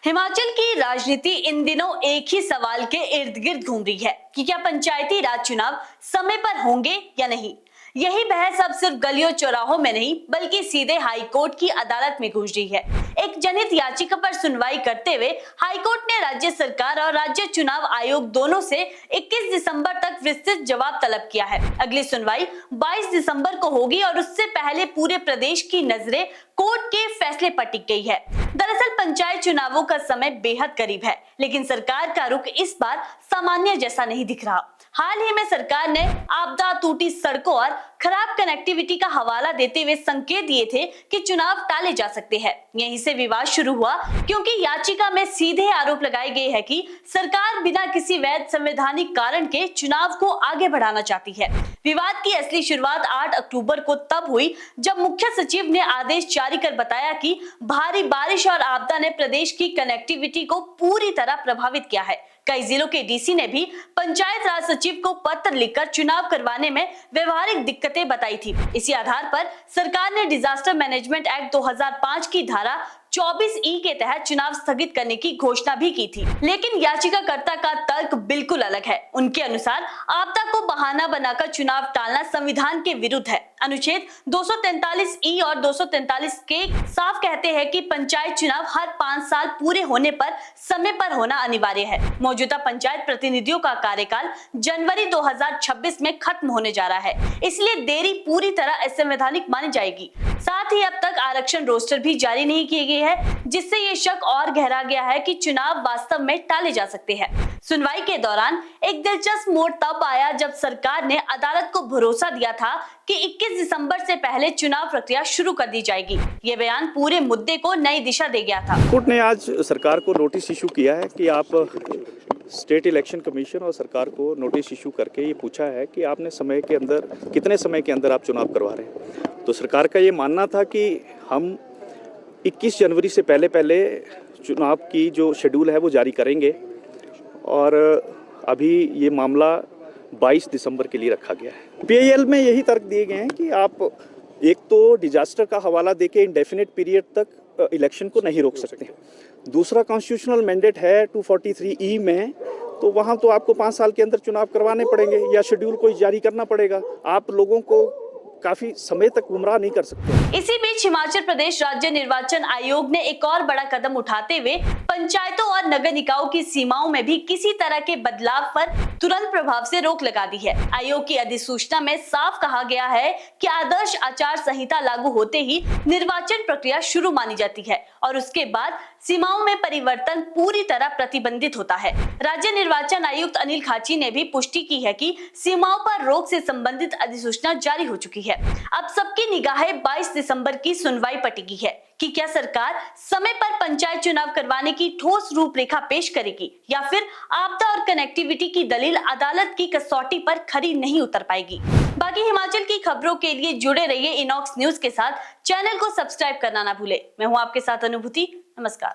हिमाचल की राजनीति इन दिनों एक ही सवाल के इर्द गिर्द घूम रही है कि क्या पंचायती राज चुनाव समय पर होंगे या नहीं। यही बहस अब सिर्फ गलियों चौराहों में नहीं बल्कि सीधे हाईकोर्ट की अदालत में गूंज रही है। एक जनहित याचिका पर सुनवाई करते हुए हाईकोर्ट ने राज्य सरकार और राज्य चुनाव आयोग दोनों से 21 दिसंबर तक विस्तृत जवाब तलब किया है। अगली सुनवाई 22 दिसंबर को होगी और उससे पहले पूरे प्रदेश की नजरें कोर्ट के फैसले पर टिक गई है। दरअसल पंचायत चुनावों का समय बेहद करीब है, लेकिन सरकार का रुख इस बार सामान्य जैसा नहीं दिख रहा। हाल ही में सरकार ने आपदा, टूटी सड़कों और खराब कनेक्टिविटी का हवाला देते हुए संकेत दिए थे कि चुनाव टाले जा सकते हैं। यहीं से विवाद शुरू हुआ क्योंकि याचिका में सीधे आरोप लगाए गए हैं कि सरकार बिना किसी वैध संवैधानिक कारण के चुनाव को आगे बढ़ाना चाहती है। विवाद की असली शुरुआत 8 अक्टूबर को तब हुई जब मुख्य सचिव ने आदेश जारी कर बताया कि भारी बारिश और आपदा ने प्रदेश की कनेक्टिविटी को पूरी तरह प्रभावित किया है। कई जिलों के डीसी ने भी पंचायत राज सचिव को पत्र लिखकर चुनाव करवाने में व्यवहारिक दिक्कतें बताई थी। इसी आधार पर सरकार ने डिजास्टर मैनेजमेंट एक्ट 2005 की धारा 24E के तहत चुनाव स्थगित करने की घोषणा भी की थी। लेकिन याचिकाकर्ता का तर्क बिल्कुल अलग है। उनके अनुसार आपदा को बहाना बनाकर चुनाव टालना संविधान के विरुद्ध है। अनुच्छेद 243E और 243K साफ कहते हैं कि पंचायत चुनाव हर 5 साल पूरे होने पर समय पर होना अनिवार्य है। मौजूदा पंचायत प्रतिनिधियों का कार्यकाल जनवरी 2026 में खत्म होने जा रहा है, इसलिए देरी पूरी तरह असंवैधानिक मानी जाएगी। साथ ही अब तक आरक्षण रोस्टर भी जारी नहीं किए गए हैं, जिससे ये शक और गहरा गया है कि चुनाव वास्तव में टाले जा सकते हैं। सुनवाई के दौरान एक दिलचस्प मोड़ तब आया जब सरकार ने अदालत को भरोसा दिया था कि 21 दिसंबर से पहले चुनाव प्रक्रिया शुरू कर दी जाएगी। ये बयान पूरे मुद्दे को नई दिशा दे गया था। कोर्ट ने आज सरकार को नोटिस इशू किया है कि आप स्टेट इलेक्शन कमीशन और सरकार को नोटिस इशू करके ये पूछा है कि आपने कितने समय के अंदर आप चुनाव करवा रहे हैं। तो सरकार का ये मानना था कि हम 21 जनवरी से पहले चुनाव की जो शेड्यूल है वो जारी करेंगे, और अभी ये मामला 22 दिसंबर के लिए रखा गया है। पीआईएल में यही तर्क दिए गए हैं कि आप एक तो डिजास्टर का हवाला देके इंडेफिनिट पीरियड तक इलेक्शन को नहीं रोक सकते। दूसरा कॉन्स्टिट्यूशनल मैंडेट है 243E में, तो वहाँ तो आपको 5 साल के अंदर चुनाव करवाने पड़ेंगे या शेड्यूल कोई जारी करना पड़ेगा। आप लोगों को काफी समय तक गुमराह नहीं कर सकते। इसी बीच हिमाचल प्रदेश राज्य निर्वाचन आयोग ने एक और बड़ा कदम उठाते हुए पंचायतों और नगर निकायों की सीमाओं में भी किसी तरह के बदलाव पर तुरंत प्रभाव से रोक लगा दी है। आयोग की अधिसूचना में साफ कहा गया है कि आदर्श आचार संहिता लागू होते ही निर्वाचन प्रक्रिया शुरू मानी जाती है और उसके बाद सीमाओं में परिवर्तन पूरी तरह प्रतिबंधित होता है। राज्य निर्वाचन आयुक्त अनिल खाची ने भी पुष्टि की है कि सीमाओं पर रोक से संबंधित अधिसूचना जारी हो चुकी है। अब सबकी निगाहें 22 दिसंबर की सुनवाई पर टिकी है कि क्या सरकार समय पर पंचायत चुनाव करवाने की ठोस रूपरेखा पेश करेगी या फिर आपदा और कनेक्टिविटी की दलील अदालत की कसौटी पर खरी नहीं उतर पाएगी। बाकी हिमाचल की खबरों के लिए जुड़े रहिए इनॉक्स न्यूज के साथ। चैनल को सब्सक्राइब करना ना भूले। मैं हूं आपके साथ अनुभूति। नमस्कार।